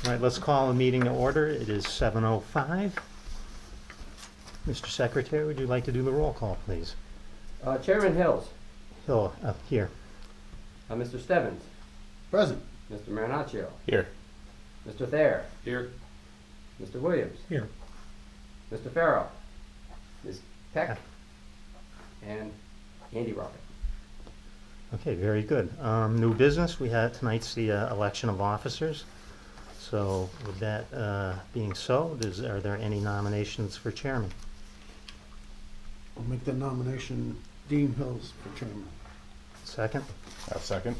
All right, let's call the meeting to order. It is 7:05. Mr. Secretary, would you like to do the roll call, please? Chairman Hills. Hill, here. Mr. Stebbins. Present. Mr. Marinaccio. Here. Mr. Thayer. Here. Mr. Williams. Here. Mr. Farrell. Ms. Peck. And Andy Rocket. Okay, very good. New business, we had tonight's the election of officers. So with that being so, are there any nominations for chairman? I'll make the nomination, Dean Hills for chairman. Second? I'll second.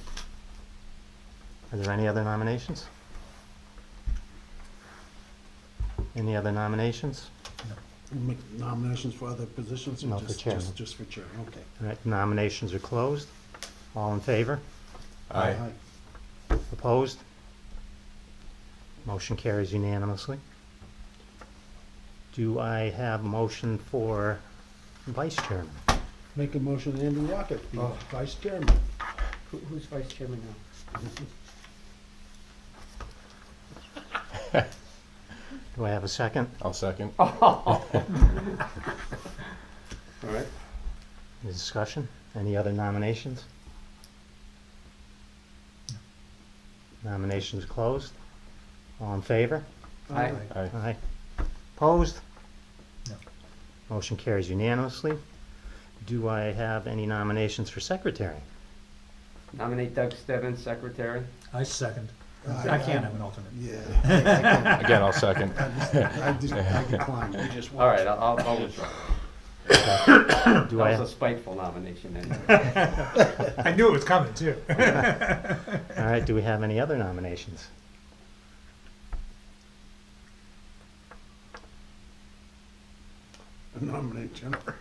Are there any other nominations? Any other nominations? I'll make nominations for other positions or No, for chairman. just for chairman, okay. All right, nominations are closed. All in favor? Aye. Opposed? Motion carries unanimously. Do I have a motion for vice chairman? Make a motion, Andy Rocket be Oh. vice chairman. Who's vice chairman now? Do I have a second? I'll second. All right. Any discussion? Any other nominations? Nominations closed. All in favor? Aye. Aye. Aye. Opposed? No. Motion carries unanimously. Do I have any nominations for secretary? Nominate Doug Stebbins, secretary. I second. Aye. I can't have an alternate. Yeah. Again, I'll second. I decline. You just All want- right, I'll withdraw. Do That I, was a spiteful nomination anyway. I knew it was coming too. all right, do we have any other nominations? Nominate Jennifer.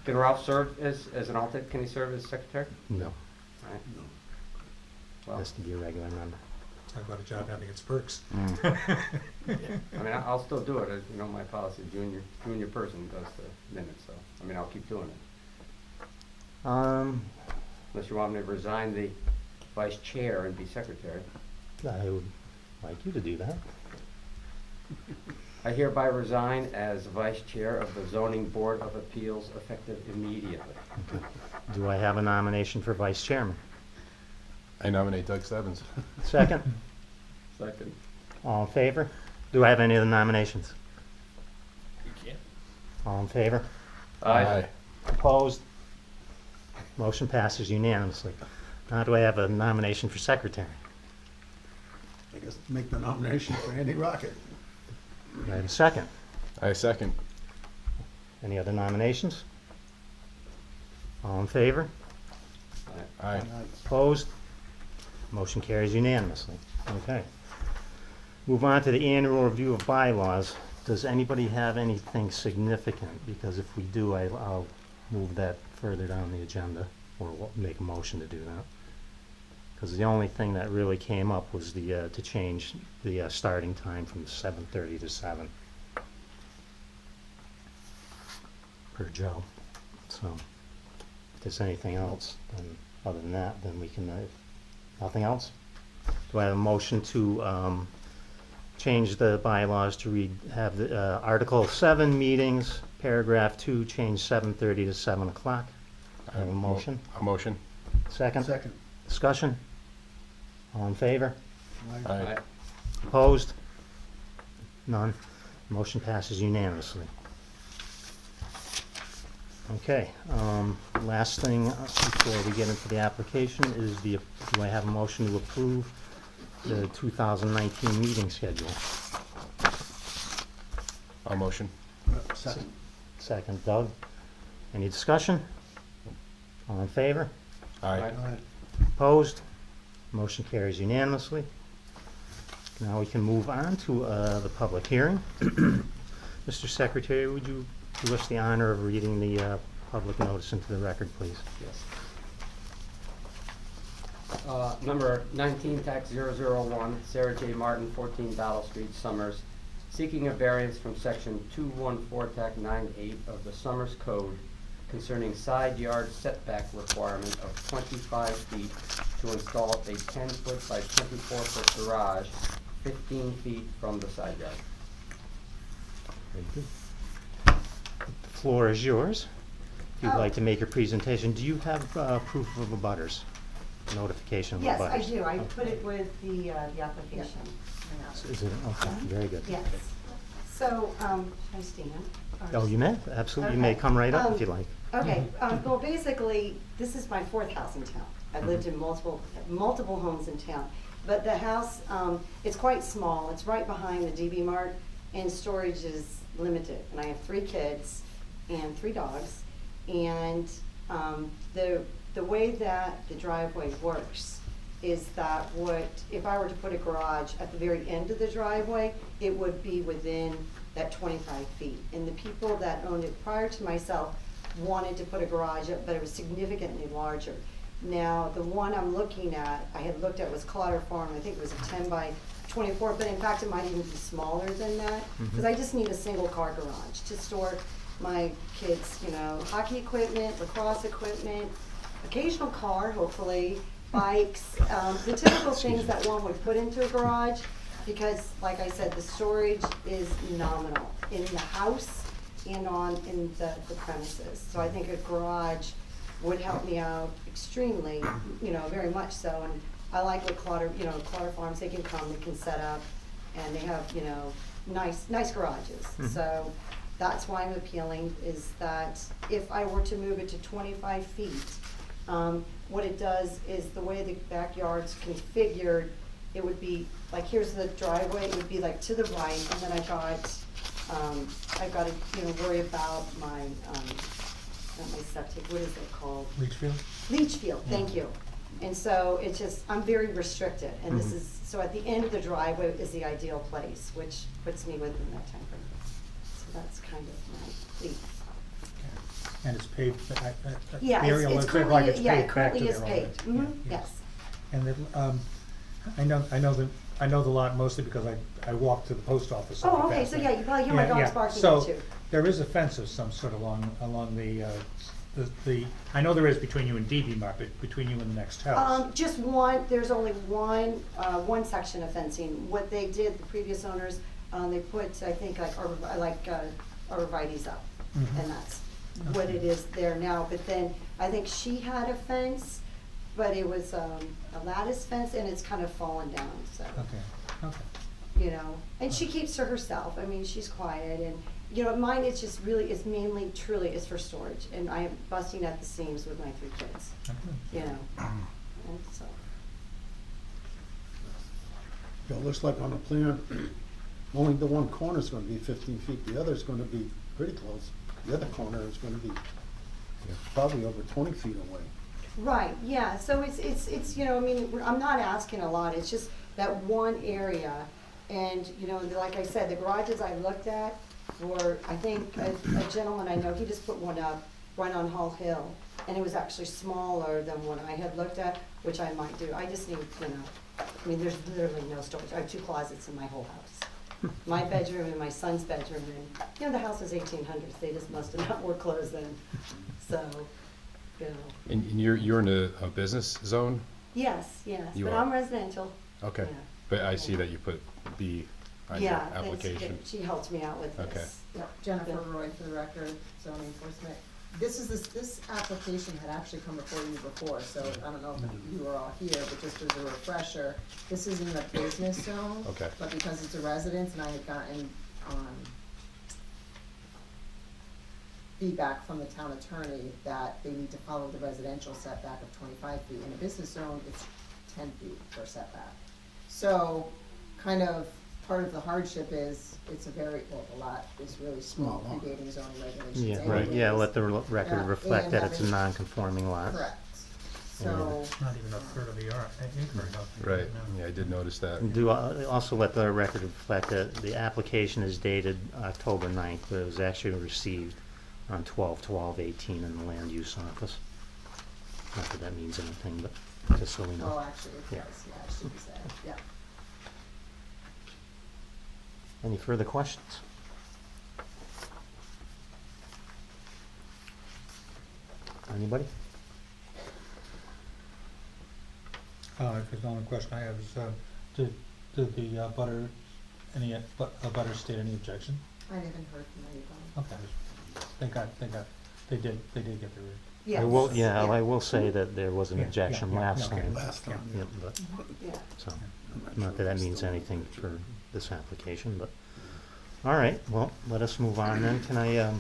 Can Ralph serve as an alternate? Can he serve as secretary? No, All right. No. Well, has to be a regular member. Talk about a job having its perks. I mean, I'll still do it. You know, my policy, junior person does the minutes, so, I mean, I'll keep doing it. Unless you want me to resign the vice chair and be secretary. I would like you to do that. I hereby resign as vice chair of the zoning board of appeals effective immediately. Do I have a nomination for vice chairman? I nominate Doug Stebbins. Second? Second. All in favor? Do I have any other nominations? You can't. All in favor? Aye. Opposed? Motion passes unanimously. Now do I have a nomination for secretary? I guess make the nomination for Andy Rocket. Do I have a second? I second. Any other nominations? All in favor? Aye. Opposed? Motion carries unanimously. Okay. Move on to the annual review of bylaws. Does anybody have anything significant? Because if we do, I'll move that further down the agenda, or make a motion to do that. Because the only thing that really came up was the to change the starting time from 7:30 to 7 per Joe. So if there's anything else, then other than that, then we can, nothing else? Do I have a motion to change the bylaws to read, have the Article 7 meetings, paragraph 2, change 7:30 to 7 o'clock? I have a motion. A motion. Second? Second. Discussion? All in favor? Aye. Opposed? None. Motion passes unanimously. Okay, last thing before we get into the application is do I have a motion to approve the 2019 meeting schedule? I'll motion. Second. Second, Doug. Any discussion? All in favor? Aye. Aye. Opposed? Motion carries unanimously. Now we can move on to the public hearing. Mr. Secretary, would you do us the honor of reading the public notice into the record, please? Yes. Number 19, tax 001, Sarah J. Martin, 14 Battle Street, Summers, seeking a variance from section 214, tac 98 of the Summers Code concerning side yard setback requirement of 25 feet to install a 10-foot by 24-foot garage 15 feet from the side yard. Very good. The floor is yours. If you'd Oh. like to make your presentation, do you have proof of abutters? Notification of Yes, abutters? I do. I Okay. put it with the application. Hang on. Is it, okay, very good. Yes. So, should I stand? Or Oh, you may, absolutely, you may Okay. come right up if you like. Okay, well, basically, this is my fourth house in town. I've lived in multiple homes in town. But the house, it's quite small. It's right behind the DB Mart, and storage is limited. And I have 3 kids and 3 dogs. And the way that the driveway works is that if I were to put a garage at the very end of the driveway, it would be within that 25 feet. And the people that owned it prior to myself wanted to put a garage up, but it was significantly larger. Now, the one I'm looking at, I had looked at was Clotter Farm. I think it was a 10 by 24, but in fact, it might even be smaller than that. Because I just need a single car garage to store my kids, hockey equipment, lacrosse equipment, occasional car, hopefully, bikes, the typical things that one would put into a garage. Because, like I said, the storage is nominal in the house and in the premises. So I think a garage would help me out extremely, very much so. And I like what Clotter Farms, they can come, they can set up, and they have, nice garages. So that's why I'm appealing, is that if I were to move it to 25 feet, what it does is the way the backyard's configured, it would be, like, here's the driveway, it would be like to the right, and then I've got to, worry about my, not my septic, what is it called? Leachfield? Leach field, thank you. And so it's just, I'm very restricted, and this is, so at the end of the driveway is the ideal place, which puts me within that time frame. So that's kind of my lead. And it's paved, Yeah, the area it's looks like it's currently, yeah, it paved back to currently there is already. paved. Yeah, Mhm, yes. And then, I know the lot mostly because I walk to the post office. Oh, all the okay, time. so yeah, you probably hear my Yeah, dogs barking So, there too. there is a fence of some sort along the, I know there is between you and DB Mart, but between you and the next house. Just one, there's only one section of fencing. What they did, the previous owners, they put, I think, arborvitae's up, Mhm. and that's what it is there now. But then, I think she had a fence, but it was a lattice fence, and it's kind of fallen down, so, Okay. and she keeps to herself. I mean, she's quiet, and, mine is just really, is mainly, truly, is for storage, and I am busting at the seams with my 3 kids, Okay. and so. It looks like on the plan, only the one corner's gonna be 15 feet, the other's gonna be pretty close. The other corner is gonna be probably over 20 feet away. Right, yeah, so it's, I mean, I'm not asking a lot, it's just that one area. And, like I said, the garages I looked at were, I think, a gentleman I know, he just put one up right on Hall Hill. And it was actually smaller than what I had looked at, which I might do. I just need, I mean, there's literally no storage. I have 2 closets in my whole house. My bedroom and my son's bedroom, and, the house was 1800s, they just must have not wore clothes then, so, And you're in a business zone? Yes, You but are. I'm residential. Okay. Yeah. But I see that you put B on your Yeah, that's- application. she helped me out with Okay. this. Yep, Jennifer Roy for the record, zoning enforcement. This application had actually come before you before, so I don't know if you were all here, but just as a refresher, this is in the business zone. Okay. But because it's a residence and I had gotten, feedback from the town attorney that they need to follow the residential setback of 25 feet. In a business zone, it's 10 feet for setback. So, kind of, part of the hardship is, it's the lot is really small, Small lot. predating zoning regulations Yeah, right, yeah, anyways. let the record Yeah, reflect and that it's a having- non-conforming lot. Correct. So, Not even a third of the acre, no. Right, yeah, I did notice that. And do also let the record reflect that the application is dated October 9th, but it was actually received on 12/12/18 in the land use office. Not that that means anything, but just so we know. actually, it Yeah. does, yeah, it should be said, yeah. Any further questions? Anybody? Because the only question I have is, did the butter, butter state any objection? I haven't heard from anybody. Okay, thank God, they did get their, Yes. I will, yeah, I will say that there was an Yeah, objection yeah, last okay. time. Last time. Yeah, but, Yeah. so, I'm not that sure that it's means still- anything for this application, but, all right, well, let us move on then. Can I,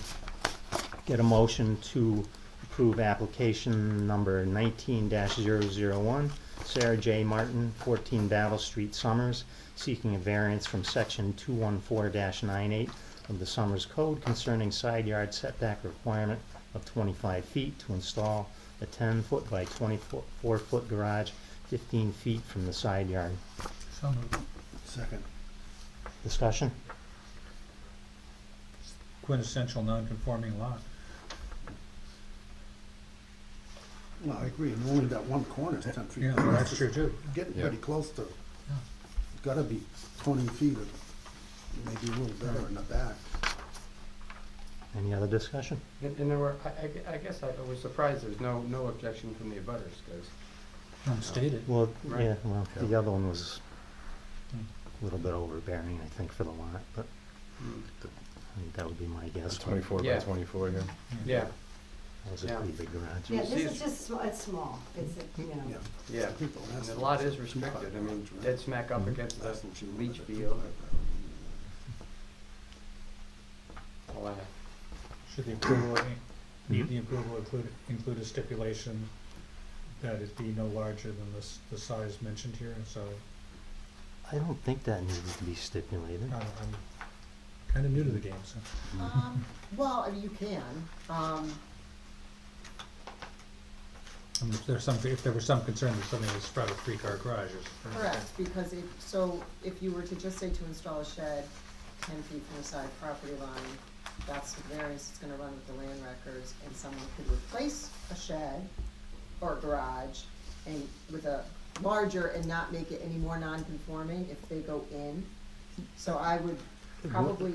get a motion to approve application number 19-001, Sarah J. Martin, 14 Battle Street, Summers, seeking a variance from section 214-98 of the Summers Code concerning side yard setback requirement of 25 feet to install a 10-foot by 24-foot garage 15 feet from the side yard. so moved. Second. Discussion? Quintessential non-conforming lot. Well, I agree, and only that one corner is 10 feet. Yeah, that's true too. Getting Yeah. pretty close to, Yeah. gotta be 20 feet or maybe a little better in the back. Any other discussion? And there were, I guess I was surprised there's no objection from the abutters, because, Unstated. Well, Right. yeah, well, the other one was Hmm. a little bit overbearing, I think, for the lot, but I think that would be my guess. It's 24 Yeah. by 24 here. yeah, That was a Yeah. pretty big garage. Yeah, See, this it's- is just, it's small, it's, you know. Yeah. yeah. I think the And last the one lot was is a restricted, I two-car mean, garage, right? dead smack up Mhm. against the Last one she leach wanted a field. two-car garage. All that. Should the approval, need the approval include a stipulation that it be no larger than the size mentioned here, and so, I don't think that needs to be stipulated. I'm kinda new to the game, so. Well, I mean, you can, I mean, if there was some concern that something was spread of three-car garages. correct, because if you were to just say to install a shed 10 feet from the side property line, that's the variance it's gonna run with the land records, and someone could replace a shed or a garage and with a larger and not make it any more non-conforming if they go in. So I would probably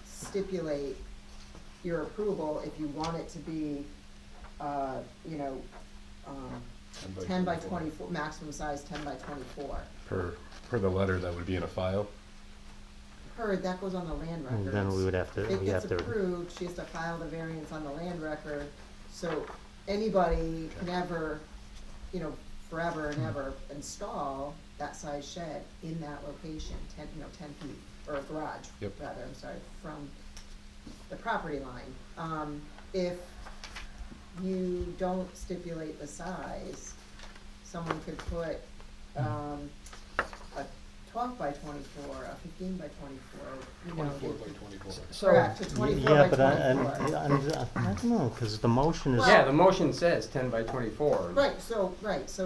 stipulate your approval if you want it to be, you know, 10 by 24, maximum size 10 by 24. Per the letter that would be in a file. Heard, that goes on the land And records. then we would have to, It we gets have to, approved, she has to file the variance on the land record, so anybody can ever, you know, forever and ever install that size shed in that location, 10 feet, or a garage, Yep. rather, I'm sorry, from the property line. If you don't stipulate the size, someone could put, a 12 by 24, a 15 by 24, you know. they could- 24. So, Correct, a 24 yeah, by but I 24. don't know, because the motion is, yeah, the motion says 10 by 24. Right, so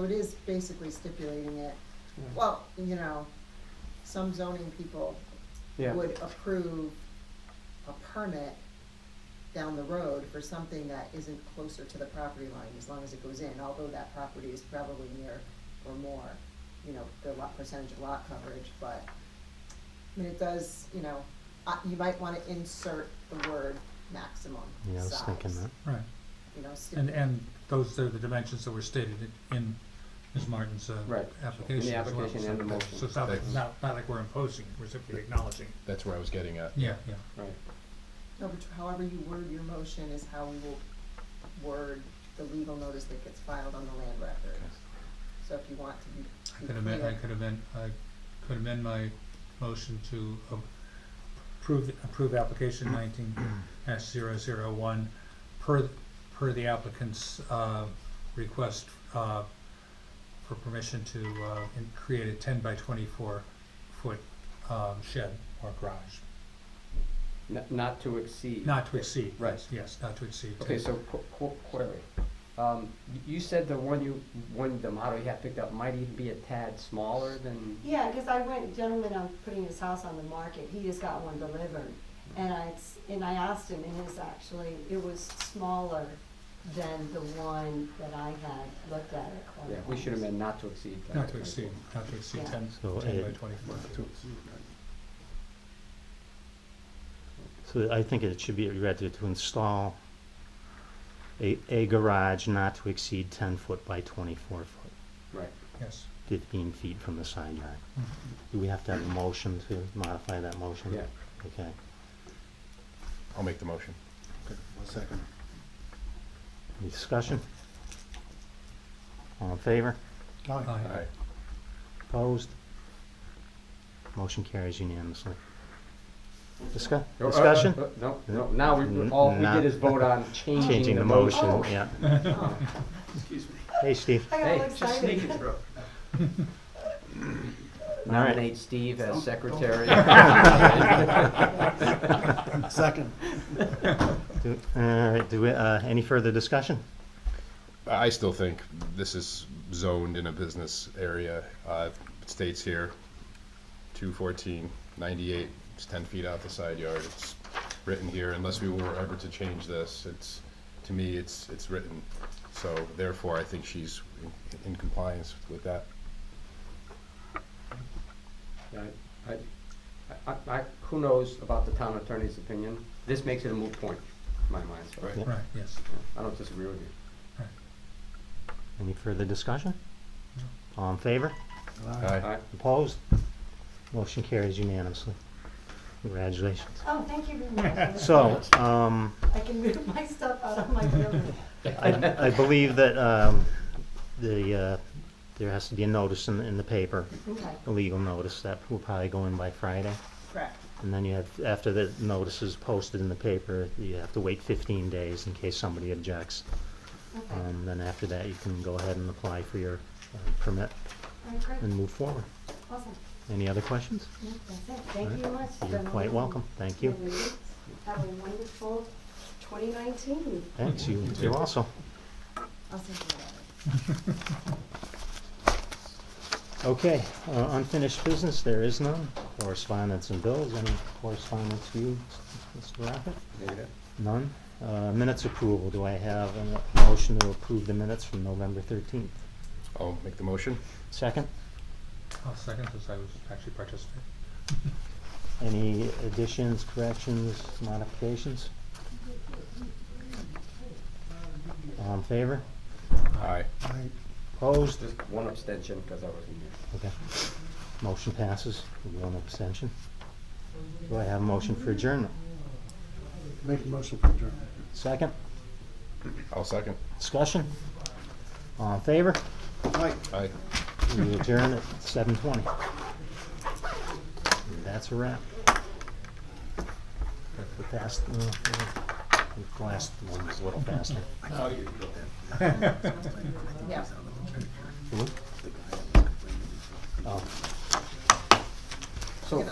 it is basically stipulating it. Yeah. Well, you know, some zoning people Yeah. would approve a permit down the road for something that isn't closer to the property line, as long as it goes in, although that property is probably near or more, you know, the percentage of lot coverage, but, I mean, it does, you know, you might wanna insert the word maximum size. yeah, I was thinking that. Right, You know, and those are the dimensions that were stated in Ms. Martin's, Right. application In the as well. application and the So- motion. So it's not like we're imposing it, we're simply acknowledging it. That's where I was getting at. Yeah, yeah. Right. No, but however you word your motion is how we will word the legal notice that gets filed on the land record. So if you want to be I could amend my motion to approve application 19-001 per the applicant's, request, for permission to, create a 10 by 24 foot, shed or garage. Not to exceed. Not to exceed. Right. Yes, not to exceed. Okay, so query. You said the the model you had picked up might even be a tad smaller than, Yeah, because gentleman, I'm putting his house on the market, he just got one delivered. And I asked him, and it was smaller than the one that I had looked at at Corner yeah, we should have Homes. meant not to exceed. 10 Not by to exceed, 24. not to exceed Yeah. 10 So, 10 by 24. To exceed, right? So I think it should be read to install a garage not to exceed 10 foot by 24 foot, Right. Yes. 15 feet from the side yard. Mhm. Do we have to have a motion to modify that motion? Yeah. Okay. I'll make the motion. Okay, 1 second. Any discussion? All in favor? Aye. Aye. Opposed? Motion carries unanimously. Oh, Discussion? No, no, now all we Not- did is vote on Changing the motion, Oh. yeah. Oh, Hey, Steve. I got all Hey, Just sneak excited. it through. Nominate Steve as secretary. Second. All right, any further discussion? I still think this is zoned in a business area. It states here, 214/98, it's 10 feet out the side yard. It's written here, unless we were ever to change this, to me, it's written. So therefore, I think she's in compliance with that. Who knows about the town attorney's opinion? This makes it a moot point, in my mind, so. Right. Right, yes. I don't disagree with you. Any further discussion? All in favor? Aye. Opposed? Motion carries unanimously. Congratulations. Oh, thank you very much. So, I can move my stuff out of my building. I believe that there has to be a notice in the paper, Okay, a legal notice that will probably go in by Friday. correct. And then you have, after the notice is posted in the paper, you have to wait 15 days in case somebody objects. Okay. Then after that, you can go ahead and apply for your permit All right, great. and move forward. Awesome. Any other questions? No, that's it. Thank you very much. It's You're been quite wonderful. welcome. Thank you. Have a wonderful 2019. Thanks, you also. I'll send you that. Okay, unfinished business, there is none. Correspondence and bills, any correspondence for you, Mr. Raffet? Negative. None. Minutes approval, do I have a motion to approve the minutes from November 13th? I'll make the motion. Second? I'll second, since I was actually participating. Any additions, corrections, modifications? All in favor? Aye. Aye. Opposed? Just one abstention, because I wasn't here. Okay. Motion passes with one abstention. Do I have a motion for adjournment? Make a motion for adjournment. Second? I'll second. Discussion? All in favor? Aye. Aye. We adjourn at 7:20. And that's a wrap. The past, the last one was a little faster. Yeah. Oh. So,